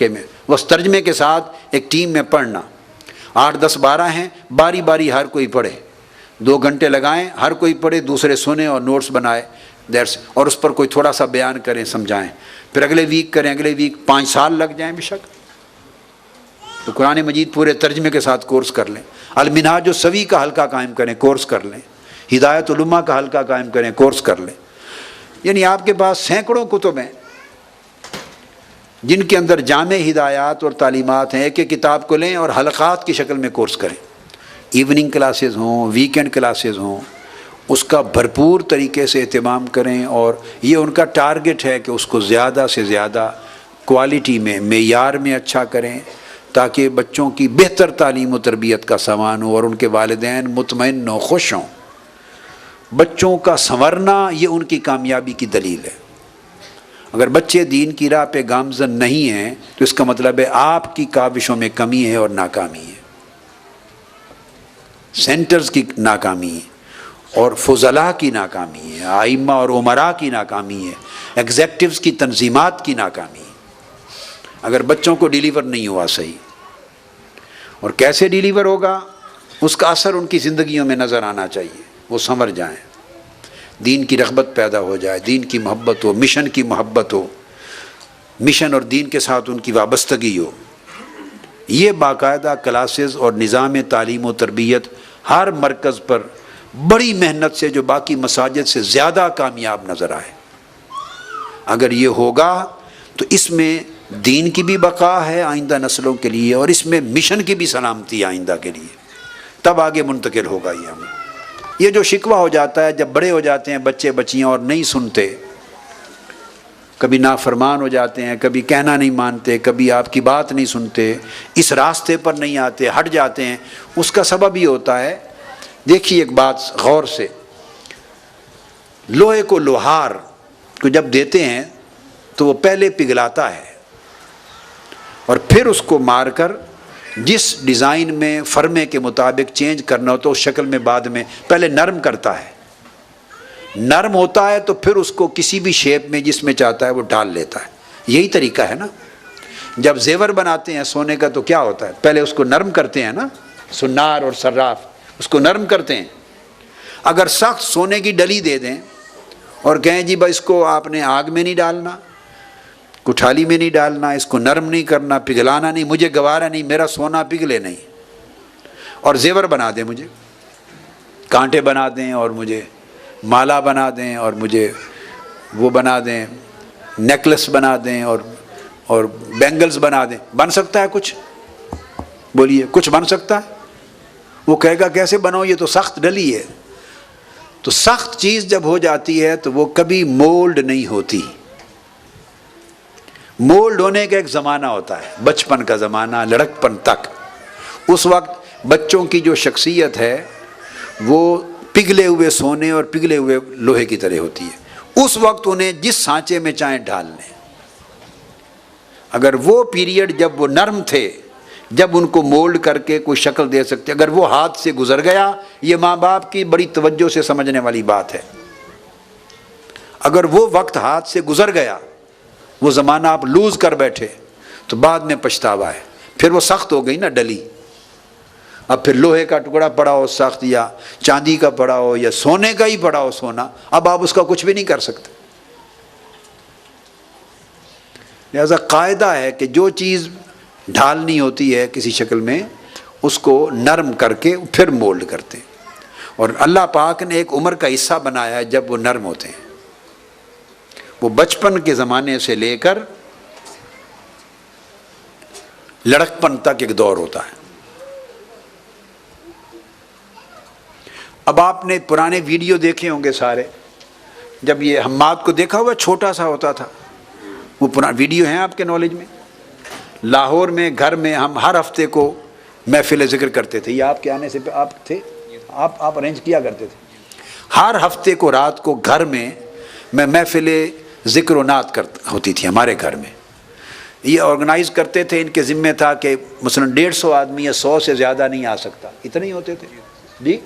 میں بس ترجمے کے ساتھ ایک ٹیم میں پڑھنا، 8 10 12 ہیں، باری باری ہر کوئی پڑھے، 2 گھنٹے لگائیں، ہر کوئی پڑھے، دوسرے سنیں اور نوٹس بنائے اور اس پر کوئی تھوڑا سا بیان کریں، سمجھائیں، پھر اگلے ویک کریں، اگلے ویک 5 سال لگ جائیں بے شک، تو قرآن مجید پورے ترجمے کے ساتھ کورس کر لیں، المنہاج السوی کا حلقہ قائم کریں، کورس کر لیں، ہدایت الامہ کا حلقہ قائم کریں، کورس کر لیں، یعنی آپ کے پاس سینکڑوں کتب ہیں جن کے اندر جامع ہدایات اور تعلیمات ہیں، ایک ایک کتاب کو لیں اور حلقات کی شکل میں کورس کریں، ایوننگ کلاسز ہوں، ویکینڈ کلاسز ہوں، اس کا بھرپور طریقے سے اہتمام کریں، اور یہ ان کا ٹارگٹ ہے کہ اس کو زیادہ سے زیادہ کوالٹی میں، معیار میں اچھا کریں تاکہ بچوں کی بہتر تعلیم و تربیت کا سامان ہو اور ان کے والدین مطمئن و خوش ہوں۔ بچوں کا سنورنا یہ ان کی کامیابی کی دلیل ہے۔ اگر بچے دین کی راہ پہ گامزن نہیں ہیں تو اس کا مطلب ہے آپ کی کاوشوں میں کمی ہے اور ناکامی ہے، سینٹرز کی ناکامی ہے اور فضلاء کی ناکامی ہے، ائمہ اور امراء کی ناکامی ہے، ایگزیکٹوز کی تنظیمات کی ناکامی ہے اگر بچوں کو ڈیلیور نہیں ہوا صحیح۔ اور کیسے ڈیلیور ہوگا، اس کا اثر ان کی زندگیوں میں نظر آنا چاہیے، وہ سنور جائیں، دین کی رغبت پیدا ہو جائے، دین کی محبت ہو، مشن کی محبت ہو، مشن اور دین کے ساتھ ان کی وابستگی ہو۔ یہ باقاعدہ کلاسز اور نظام تعلیم و تربیت ہر مرکز پر بڑی محنت سے جو باقی مساجد سے زیادہ کامیاب نظر آئے، اگر یہ ہوگا تو اس میں دین کی بھی بقا ہے آئندہ نسلوں کے لیے، اور اس میں مشن کی بھی سلامتی آئندہ کے لیے، تب آگے منتقل ہوگا یہ ہمیں۔ یہ جو شکوہ ہو جاتا ہے جب بڑے ہو جاتے ہیں بچے بچیاں اور نہیں سنتے، کبھی نافرمان ہو جاتے ہیں، کبھی کہنا نہیں مانتے، کبھی آپ کی بات نہیں سنتے، اس راستے پر نہیں آتے، ہٹ جاتے ہیں، اس کا سبب یہ ہوتا ہے، دیکھیے ایک بات غور سے، لوہے کو لوہار کو جب دیتے ہیں تو وہ پہلے پگھلاتا ہے اور پھر اس کو مار کر جس ڈیزائن میں فرمے کے مطابق چینج کرنا ہو تو اس شکل میں بعد میں پہلے نرم کرتا ہے، نرم ہوتا ہے تو پھر اس کو کسی بھی شیپ میں جس میں چاہتا ہے وہ ڈال لیتا ہے۔ یہی طریقہ ہے نا، جب زیور بناتے ہیں سونے کا تو کیا ہوتا ہے، پہلے اس کو نرم کرتے ہیں نا، سنار اور صراف اس کو نرم کرتے ہیں۔ اگر سخت سونے کی ڈلی دے دیں اور کہیں جی بھائی اس کو آپ نے آگ میں نہیں ڈالنا، کٹھالی میں نہیں ڈالنا، اس کو نرم نہیں کرنا، پگھلانا نہیں، مجھے گوارا نہیں، میرا سونا پگھلے نہیں، اور زیور بنا دیں، مجھے کانٹے بنا دیں اور مجھے مالا بنا دیں اور مجھے وہ بنا دیں، نیکلس بنا دیں اور بینگلز بنا دیں، بن سکتا ہے کچھ؟ بولیے کچھ بن سکتا ہے؟ وہ کہے گا کیسے بناؤ، یہ تو سخت ڈلی ہے۔ تو سخت چیز جب ہو جاتی ہے تو وہ کبھی مولڈ نہیں ہوتی۔ مولڈ ہونے کا ایک زمانہ ہوتا ہے، بچپن کا زمانہ، لڑکپن تک، اس وقت بچوں کی جو شخصیت ہے وہ پگھلے ہوئے سونے اور پگھلے ہوئے لوہے کی طرح ہوتی ہے، اس وقت انہیں جس سانچے میں چاہیں ڈال لیں۔ اگر وہ پیریڈ جب وہ نرم تھے، جب ان کو مولڈ کر کے کوئی شکل دے سکتے، اگر وہ ہاتھ سے گزر گیا، یہ ماں باپ کی بڑی توجہ سے سمجھنے والی بات ہے، اگر وہ وقت ہاتھ سے گزر گیا، وہ زمانہ آپ لوز کر بیٹھے تو بعد میں پچھتاوا ہے، پھر وہ سخت ہو گئی نا ڈلی، اب پھر لوہے کا ٹکڑا پڑا ہو سخت، یا چاندی کا پڑا ہو، یا سونے کا ہی پڑا ہو سونا، اب آپ اس کا کچھ بھی نہیں کر سکتے۔ لہذا قاعدہ ہے کہ جو چیز ڈھالنی ہوتی ہے کسی شکل میں، اس کو نرم کر کے پھر مولڈ کرتے ہیں، اور اللہ پاک نے ایک عمر کا حصہ بنایا ہے جب وہ نرم ہوتے ہیں، وہ بچپن کے زمانے سے لے کر لڑکپن تک ایک دور ہوتا ہے۔ اب آپ نے پرانے ویڈیو دیکھے ہوں گے سارے، جب یہ حماد کو دیکھا ہوا چھوٹا سا ہوتا تھا، وہ پرانا ویڈیو ہیں آپ کے نالج میں؟ لاہور میں گھر میں ہم ہر ہفتے کو محفل ذکر کرتے تھے، یہ آپ کے آنے سے آپ تھے، آپ ارینج کیا کرتے تھے، ہر ہفتے کو رات کو گھر میں محفل ذکر و نعت ہوتی تھی ہمارے گھر میں، یہ آرگنائز کرتے تھے، ان کے ذمہ تھا کہ مثلا 150 آدمی یا 100 سے زیادہ نہیں آ سکتا، اتنے ہی ہوتے تھے جی،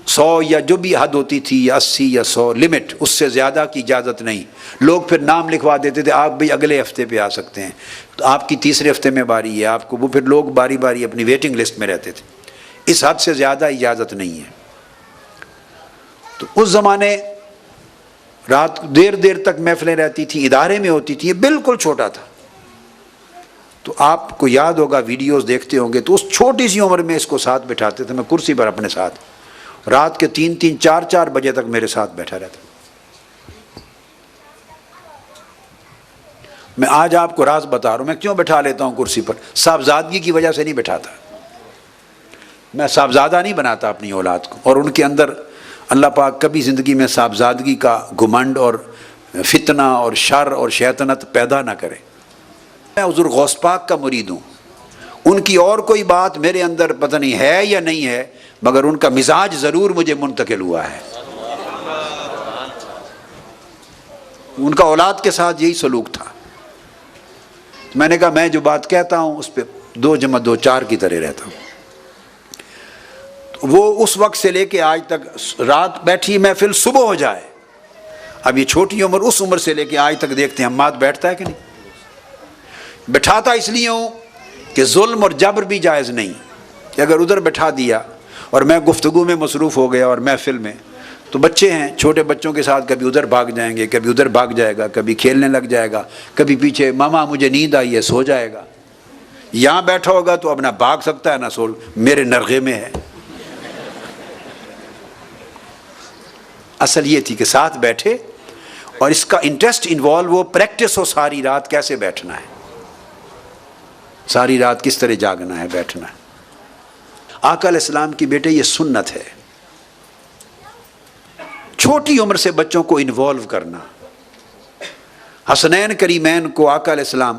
100 یا جو بھی حد ہوتی تھی یا 80 یا 100 لمٹ، اس سے زیادہ کی اجازت نہیں۔ لوگ پھر نام لکھوا دیتے تھے، آپ بھی اگلے ہفتے پہ آ سکتے ہیں، تو آپ کی تیسرے ہفتے میں باری ہے آپ کو، وہ پھر لوگ باری باری اپنی ویٹنگ لسٹ میں رہتے تھے۔ اس حد سے زیادہ اجازت نہیں ہے۔ تو اس زمانے رات دیر دیر تک محفلیں رہتی تھیں، ادارے میں ہوتی تھی، یہ بالکل چھوٹا تھا۔ تو آپ کو یاد ہوگا، ویڈیوز دیکھتے ہوں گے، تو اس چھوٹی سی عمر میں اس کو ساتھ بٹھاتے تھے، میں کرسی پر اپنے ساتھ، رات کے 3 4 بجے تک میرے ساتھ بیٹھا رہتا۔ میں آج آپ کو راز بتا رہا ہوں، میں کیوں بٹھا لیتا ہوں کرسی پر، صاحبزادگی کی وجہ سے نہیں بٹھاتا، میں صاحبزادہ نہیں بناتا اپنی اولاد کو، اور ان کے اندر اللہ پاک کبھی زندگی میں صاحبزادگی کا گھمنڈ اور فتنہ اور شر اور شیطنت پیدا نہ کرے۔ میں حضور غوث پاک کا مرید ہوں، ان کی اور کوئی بات میرے اندر پتہ نہیں ہے یا نہیں ہے، مگر ان کا مزاج ضرور مجھے منتقل ہوا ہے۔ ان کا اولاد کے ساتھ یہی سلوک تھا۔ میں نے کہا میں جو بات کہتا ہوں اس پہ 2 + 2 4 کی طرح رہتا ہوں۔ وہ اس وقت سے لے کے آج تک رات بیٹھی محفل صبح ہو جائے، اب یہ چھوٹی عمر، اس عمر سے لے کے آج تک دیکھتے ہیں ہمات بیٹھتا ہے کہ نہیں۔ بٹھاتا اس لیے ہوں کہ ظلم اور جبر بھی جائز نہیں، کہ اگر ادھر بٹھا دیا اور میں گفتگو میں مصروف ہو گیا اور محفل میں، تو بچے ہیں، چھوٹے بچوں کے ساتھ کبھی ادھر بھاگ جائیں گے، کبھی ادھر بھاگ جائے گا، کبھی کھیلنے لگ جائے گا، کبھی پیچھے ماما مجھے نیند آئی ہے، سو جائے گا۔ یہاں بیٹھا ہوگا تو اب نہ بھاگ سکتا ہے نہ سو، میرے نرغے میں ہے۔ اصل یہ تھی کہ ساتھ بیٹھے اور اس کا انٹرسٹ انوالو ہو، پریکٹس ہو ساری رات کیسے بیٹھنا ہے، ساری رات کس طرح جاگنا ہے، بیٹھنا ہے۔ آقا علیہ السلام کی بیٹے یہ سنت ہے، چھوٹی عمر سے بچوں کو انوالو کرنا۔ حسنین کریمین کو آقا علیہ السلام،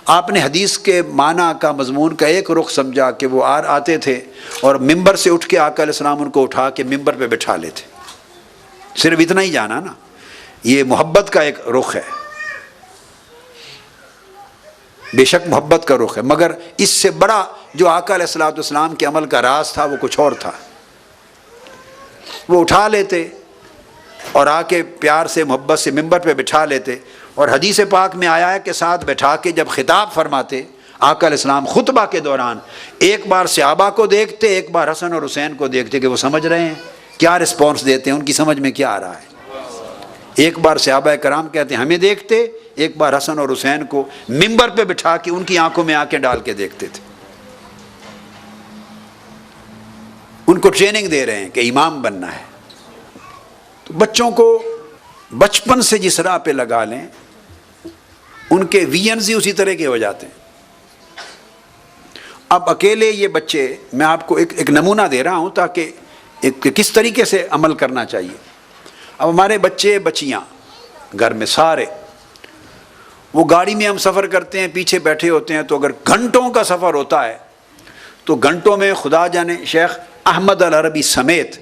آپ نے حدیث کے معنی کا مضمون کا ایک رخ سمجھا کہ وہ آتے تھے اور ممبر سے اٹھ کے آقا علیہ السلام ان کو اٹھا کے ممبر پہ بٹھا لیتے، صرف اتنا ہی جانا نا، یہ محبت کا ایک رخ ہے، بے شک محبت کا رخ ہے، مگر اس سے بڑا جو آقا علیہ السلام کے عمل کا راز تھا وہ کچھ اور تھا۔ وہ اٹھا لیتے اور آ کے پیار سے محبت سے ممبر پہ بٹھا لیتے، اور حدیث پاک میں آیا ہے کہ ساتھ بٹھا کے جب خطاب فرماتے آقا علیہ السلام خطبہ کے دوران، ایک بار صحابہ کو دیکھتے، ایک بار حسن اور حسین کو دیکھتے کہ وہ سمجھ رہے ہیں، کیا رسپانس دیتے ہیں، ان کی سمجھ میں کیا آ رہا ہے۔ ایک بار صحابہ کرام کہتے ہیں ہمیں دیکھتے، ایک بار حسن اور حسین کو ممبر پہ بٹھا کے ان کی آنکھوں میں آنکھیں ڈال کے دیکھتے تھے۔ ان کو ٹریننگ دے رہے ہیں کہ امام بننا ہے۔ تو بچوں کو بچپن سے جس راہ پہ لگا لیں، ان کے ویژنز ہی اسی طرح کے ہو جاتے ہیں۔ اب اکیلے یہ بچے، میں آپ کو ایک نمونہ دے رہا ہوں تاکہ کس طریقے سے عمل کرنا چاہیے۔ اب ہمارے بچے بچیاں گھر میں سارے، وہ گاڑی میں ہم سفر کرتے ہیں، پیچھے بیٹھے ہوتے ہیں، تو اگر گھنٹوں کا سفر ہوتا ہے تو گھنٹوں میں خدا جانے شیخ احمد العربی سمیت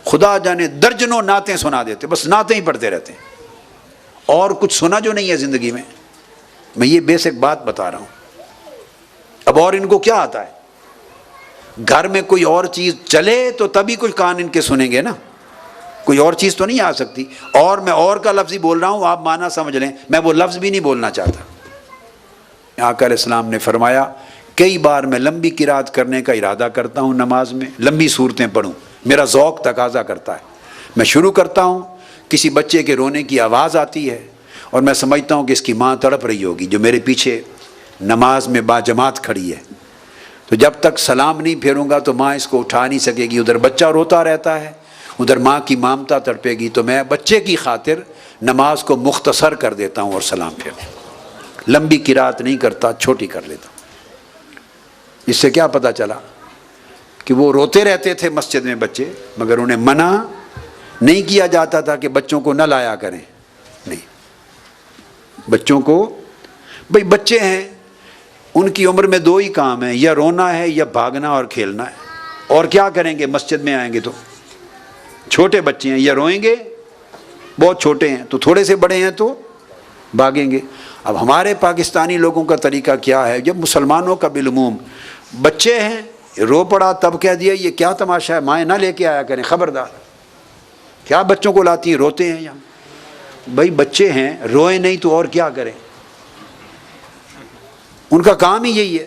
خدا جانے درجنوں نعتیں سنا دیتے، بس نعتیں ہی پڑھتے رہتے ہیں، اور کچھ سنا جو نہیں ہے زندگی میں۔ میں یہ بیسک بات بتا رہا ہوں۔ اب اور ان کو کیا آتا ہے؟ گھر میں کوئی اور چیز چلے تو تبھی کچھ کان ان کے سنیں گے نا، کوئی اور چیز تو نہیں آ سکتی۔ اور میں اور کا لفظ ہی بول رہا ہوں، آپ معنی سمجھ لیں، میں وہ لفظ بھی نہیں بولنا چاہتا۔ آقا علیہ السلام نے فرمایا کئی بار میں لمبی قرات کرنے کا ارادہ کرتا ہوں، نماز میں لمبی صورتیں پڑھوں، میرا ذوق تقاضا کرتا ہے، میں شروع کرتا ہوں، کسی بچے کے رونے کی آواز آتی ہے اور میں سمجھتا ہوں کہ اس کی ماں تڑپ رہی ہوگی جو میرے پیچھے نماز میں باجماعت کھڑی ہے، تو جب تک سلام نہیں پھیروں گا تو ماں اس کو اٹھا نہیں سکے گی، ادھر بچہ روتا رہتا ہے، ادھر ماں کی مامتا تڑپے گی، تو میں بچے کی خاطر نماز کو مختصر کر دیتا ہوں اور سلام پھیرتا ہوں، لمبی قرات نہیں کرتا، چھوٹی کر لیتا ہوں۔ اس سے کیا پتہ چلا کہ وہ روتے رہتے تھے مسجد میں بچے، مگر انہیں منع نہیں کیا جاتا تھا کہ بچوں کو نہ لایا کریں، نہیں، بچوں کو، بھئی بچے ہیں، ان کی عمر میں 2 ہی کام ہیں، یا رونا ہے یا بھاگنا اور کھیلنا ہے، اور کیا کریں گے مسجد میں آئیں گے تو؟ چھوٹے بچے ہیں، یا روئیں گے، بہت چھوٹے ہیں تو، تھوڑے سے بڑے ہیں تو بھاگیں گے۔ اب ہمارے پاکستانی لوگوں کا طریقہ کیا ہے، جب مسلمانوں کا بالعموم بچے ہیں رو پڑا تب کہہ دیا یہ کیا تماشا ہے، مائیں نہ لے کے آیا کریں، خبردار، کیا بچوں کو لاتی ہیں، روتے ہیں یہاں، بھائی بچے ہیں، روئیں نہیں تو اور کیا کریں، ان کا کام ہی یہی ہے۔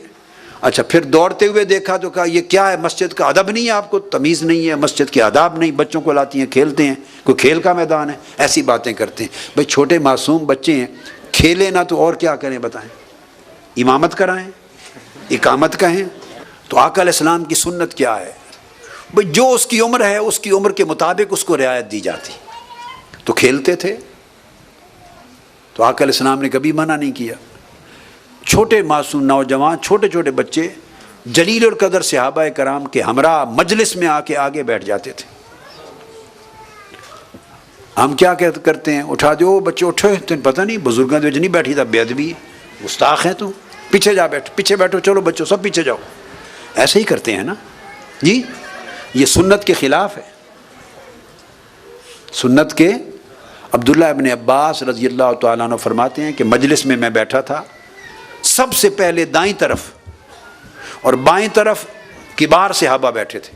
اچھا پھر دوڑتے ہوئے دیکھا تو کہا یہ کیا ہے، مسجد کا ادب نہیں ہے، آپ کو تمیز نہیں ہے، مسجد کے آداب نہیں، بچوں کو لاتی ہیں، کھیلتے ہیں، کوئی کھیل کا میدان ہے، ایسی باتیں کرتے ہیں۔ بھائی چھوٹے معصوم بچے ہیں، کھیلے نہ تو اور کیا کریں بتائیں، امامت کرائیں، اقامت کہیں؟ تو آقا علیہ السلام کی سنت کیا ہے، بھائی جو اس کی عمر ہے اس کی عمر کے مطابق اس کو رعایت دی جاتی، تو کھیلتے تھے، تو آقا علیہ السلام نے کبھی منع نہیں کیا۔ چھوٹے معصوم نوجوان، چھوٹے چھوٹے بچے جلیل القدر صحابہ کرام کے ہمراہ مجلس میں آ کے آگے بیٹھ جاتے تھے۔ ہم کیا کرتے ہیں، اٹھا دو بچے، اٹھے، تمہیں پتہ نہیں بزرگاں جو نہیں بیٹھی تھا، بے ادبی، گستاخ ہیں تم، پیچھے جا بیٹھ، پیچھے بیٹھو، چلو بچوں سب پیچھے جاؤ، ایسے ہی کرتے ہیں نا جی، یہ سنت کے خلاف ہے، سنت کے۔ عبداللہ ابن عباس رضی اللہ تعالیٰ عنہ فرماتے ہیں کہ مجلس میں میں بیٹھا تھا، سب سے پہلے دائیں طرف اور بائیں طرف کبار صحابہ بیٹھے تھے،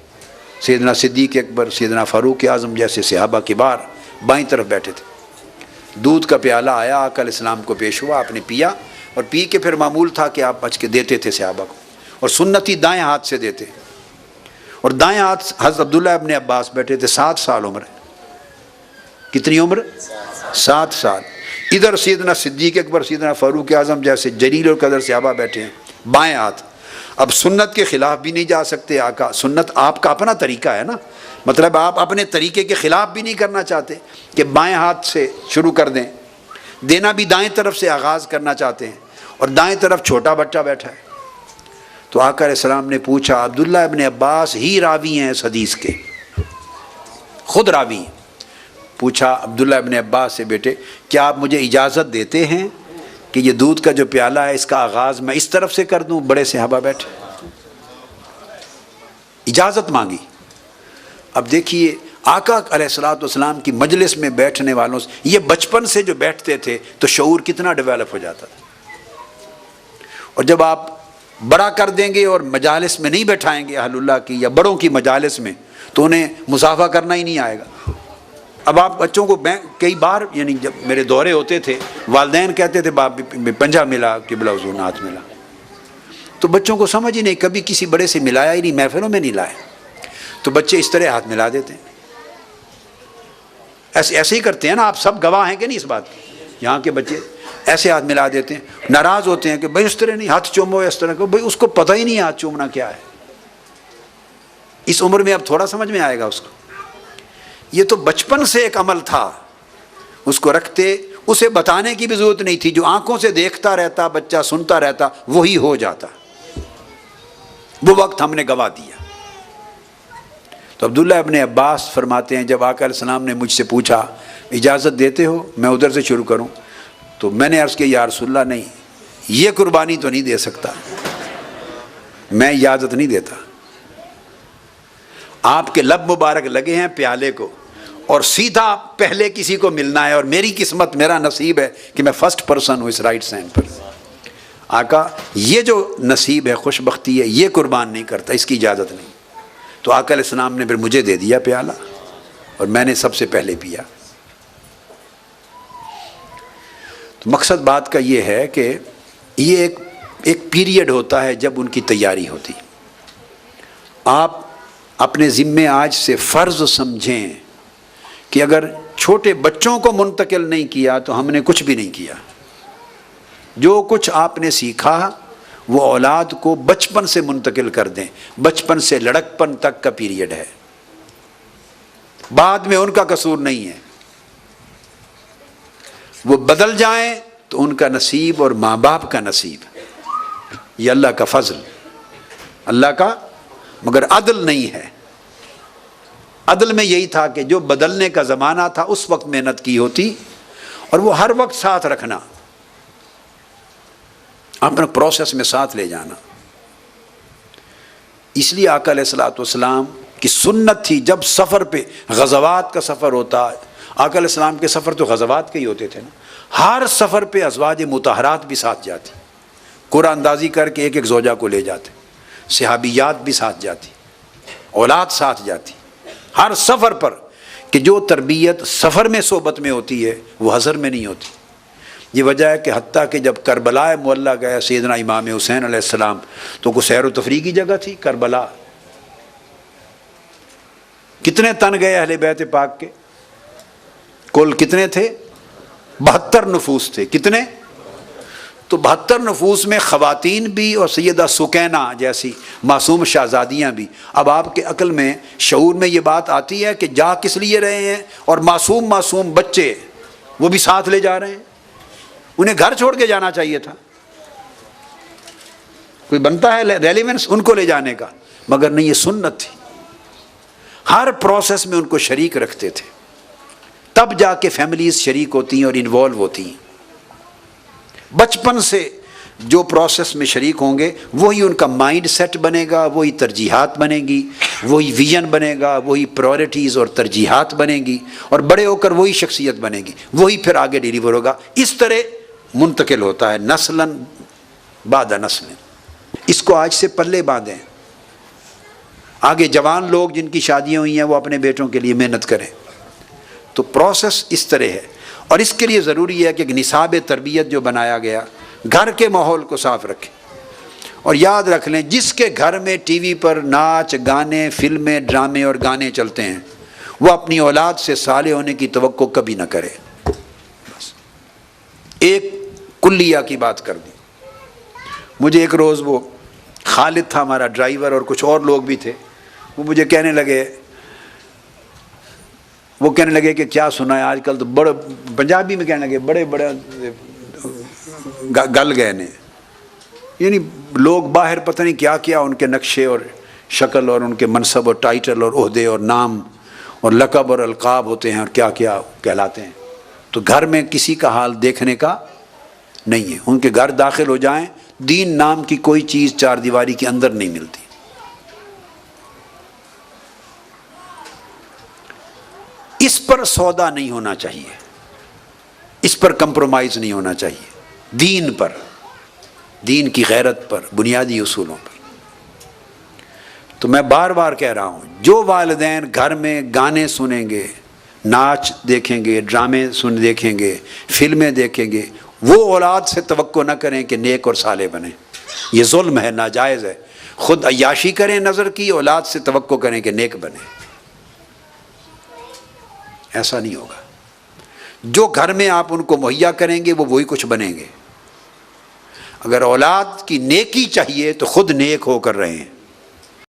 سیدنا صدیق اکبر، سیدنا فاروق اعظم جیسے صحابہ کبار بائیں طرف بیٹھے تھے۔ دودھ کا پیالہ آیا، آقا علیہ السلام کو پیش ہوا، آپ نے پیا، اور پی کے پھر معمول تھا کہ آپ بچ کے دیتے تھے صحابہ کو، اور سنتی دائیں ہاتھ سے دیتے، اور دائیں ہاتھ حضرت عبداللہ ابن عباس بیٹھے تھے، 7 سال عمر ہے، کتنی عمر؟ 7 سال۔ ادھر سیدنا صدیق اکبر، سیدنا فاروق اعظم جیسے جلیل القدر صحابہ بیٹھے ہیں، بائیں ہاتھ۔ اب سنت کے خلاف بھی نہیں جا سکتے آقا، سنت آپ کا اپنا طریقہ ہے نا، مطلب آپ اپنے طریقے کے خلاف بھی نہیں کرنا چاہتے کہ بائیں ہاتھ سے شروع کر دیں، دینا بھی دائیں طرف سے آغاز کرنا چاہتے ہیں، اور دائیں طرف چھوٹا بچہ بیٹھا ہے۔ تو آقا علیہ السلام نے پوچھا، عبداللہ ابن عباس ہی راوی ہیں اس حدیث کے، خود راوی ہیں، پوچھا عبداللہ ابن عباس سے، بیٹے کیا آپ مجھے اجازت دیتے ہیں کہ یہ دودھ کا جو پیالہ ہے اس کا آغاز میں اس طرف سے کر دوں؟ بڑے صحابہ بیٹھے، اجازت مانگی۔ اب دیکھیے آقا علیہ السلام کی مجلس میں بیٹھنے والوں سے، یہ بچپن سے جو بیٹھتے تھے تو شعور کتنا ڈیولپ ہو جاتا تھا، اور جب آپ بڑا کر دیں گے اور مجالس میں نہیں بیٹھائیں گے اہل اللہ کی یا بڑوں کی مجالس میں، تو انہیں مصافحہ کرنا ہی نہیں آئے گا۔ اب آپ بچوں کو کئی بار، یعنی جب میرے دورے ہوتے تھے، والدین کہتے تھے باپ پنجہ ملا، قبلہ حضور ہاتھ ملا، تو بچوں کو سمجھ ہی نہیں، کبھی کسی بڑے سے ملایا ہی نہیں، محفلوں میں نہیں لائے، تو بچے اس طرح ہاتھ ملا دیتے ہیں، ایسے ہی کرتے ہیں نا، آپ سب گواہ ہیں کہ نہیں اس بات کی، یہاں کے بچے ایسے ہاتھ ملا دیتے ہیں، ناراض ہوتے ہیں کہ بھائی اس طرح نہیں، ہاتھ چومو اس طرح کو، بھائی اس کو پتہ ہی نہیں ہاتھ چومنا کیا ہے، اس عمر میں اب تھوڑا سمجھ میں آئے گا اس کو، یہ تو بچپن سے ایک عمل تھا، اس کو رکھتے، اسے بتانے کی بھی ضرورت نہیں تھی، جو آنکھوں سے دیکھتا رہتا بچہ، سنتا رہتا، وہی ہو جاتا، وہ وقت ہم نے گوا دیا۔ تو عبداللہ ابن عباس فرماتے ہیں جب آقا علیہ السلام نے مجھ سے پوچھا اجازت دیتے ہو میں ادھر سے شروع کروں، تو میں نے عرض کیا یا رسول اللہ نہیں، یہ قربانی تو نہیں دے سکتا، میں اجازت نہیں دیتا، آپ کے لب مبارک لگے ہیں پیالے کو، اور سیدھا پہلے کسی کو ملنا ہے، اور میری قسمت، میرا نصیب ہے کہ میں فرسٹ پرسن ہوں اس رائٹ سینڈ پر، آقا یہ جو نصیب ہے، خوش بختی ہے، یہ قربان نہیں کرتا، اس کی اجازت نہیں۔ تو آقا علیہ السلام نے پھر مجھے دے دیا پیالہ، اور میں نے سب سے پہلے پیا۔ تو مقصد بات کا یہ ہے کہ یہ ایک پیریڈ ہوتا ہے جب ان کی تیاری ہوتی، آپ اپنے ذمے آج سے فرض سمجھیں کہ اگر چھوٹے بچوں کو منتقل نہیں کیا تو ہم نے کچھ بھی نہیں کیا، جو کچھ آپ نے سیکھا وہ اولاد کو بچپن سے منتقل کر دیں، بچپن سے لڑکپن تک کا پیریڈ ہے، بعد میں ان کا قصور نہیں ہے، وہ بدل جائیں تو ان کا نصیب اور ماں باپ کا نصیب، یہ اللہ کا فضل، اللہ کا، مگر عدل نہیں ہے۔ عدل میں یہی تھا کہ جو بدلنے کا زمانہ تھا اس وقت محنت کی ہوتی، اور وہ ہر وقت ساتھ رکھنا، اپنے پروسیس میں ساتھ لے جانا۔ اس لیے آقا علیہ السلام کی سنت تھی جب سفر پہ، غزوات کا سفر ہوتا، آقا علیہ السلام کے سفر تو غزوات کے ہی ہوتے تھے نا، ہر سفر پہ ازواج مطہرات بھی ساتھ جاتی، قرآن اندازی کر کے ایک ایک زوجہ کو لے جاتے، صحابیات بھی ساتھ جاتی، اولاد ساتھ جاتی ہر سفر پر، کہ جو تربیت سفر میں صحبت میں ہوتی ہے وہ حضر میں نہیں ہوتی۔ یہ وجہ ہے کہ حتیٰ کہ جب کربلا معلیٰ گیا سیدنا امام حسین علیہ السلام، تو کوئی سیر و تفریح کی جگہ تھی کربلا؟ کتنے تن گئے اہل بیت پاک کے؟ کل کتنے تھے؟ 72 نفوس تھے۔ کتنے؟ تو 72 نفوس میں خواتین بھی اور سیدہ سکینہ جیسی معصوم شہزادیاں بھی۔ اب آپ کے عقل میں شعور میں یہ بات آتی ہے کہ جا کس لیے رہے ہیں، اور معصوم بچے وہ بھی ساتھ لے جا رہے ہیں؟ انہیں گھر چھوڑ کے جانا چاہیے تھا، کوئی بنتا ہے ریلیونس ان کو لے جانے کا، مگر نہیں، یہ سنت تھی۔ ہر پروسیس میں ان کو شریک رکھتے تھے، تب جا کے فیملیز شریک ہوتی ہیں اور انوالو ہوتی ہیں۔ بچپن سے جو پروسیس میں شریک ہوں گے وہی ان کا مائنڈ سیٹ بنے گا، وہی ترجیحات بنے گی، وہی ویژن بنے گا، وہی پرائورٹیز اور ترجیحات بنے گی، اور بڑے ہو کر وہی شخصیت بنے گی، وہی پھر آگے ڈیلیور ہوگا۔ اس طرح منتقل ہوتا ہے نسلاً بعد نسل۔ اس کو آج سے پلے باندھیں، آگے جوان لوگ جن کی شادیاں ہوئی ہیں وہ اپنے بیٹوں کے لیے محنت کریں۔ تو پروسیس اس طرح ہے، اور اس کے لیے ضروری ہے کہ نصاب تربیت جو بنایا گیا گھر کے ماحول کو صاف رکھیں، اور یاد رکھ لیں جس کے گھر میں ٹی وی پر ناچ گانے فلمیں ڈرامے اور گانے چلتے ہیں وہ اپنی اولاد سے صالح ہونے کی توقع کبھی نہ کرے۔ بس ایک کلیہ کی بات کر دی۔ مجھے ایک روز وہ خالد تھا ہمارا ڈرائیور اور کچھ اور لوگ بھی تھے، وہ مجھے کہنے لگے کہ کیا سنا ہے آج کل تو بڑے پنجابی میں کہنے لگے بڑے گل گئے نے، یعنی لوگ باہر پتہ نہیں کیا کیا ان کے نقشے اور شکل اور ان کے منصب اور ٹائٹل اور عہدے اور نام اور لقب اور القاب ہوتے ہیں اور کیا کیا کہلاتے ہیں، تو گھر میں کسی کا حال دیکھنے کا نہیں ہے۔ ان کے گھر داخل ہو جائیں، دین نام کی کوئی چیز چار دیواری کے اندر نہیں ملتی۔ اس پر سودا نہیں ہونا چاہیے، اس پر کمپرومائز نہیں ہونا چاہیے، دین پر، دین کی غیرت پر، بنیادی اصولوں پر۔ تو میں بار بار کہہ رہا ہوں، جو والدین گھر میں گانے سنیں گے، ناچ دیکھیں گے، ڈرامے دیکھیں گے، فلمیں دیکھیں گے، وہ اولاد سے توقع نہ کریں کہ نیک اور صالح بنیں۔ یہ ظلم ہے، ناجائز ہے۔ خود عیاشی کریں نظر کی، اولاد سے توقع کریں کہ نیک بنیں، ایسا نہیں ہوگا۔ جو گھر میں آپ ان کو مہیا کریں گے وہ وہی کچھ بنیں گے۔ اگر اولاد کی نیکی چاہیے تو خود نیک ہو کر رہیں۔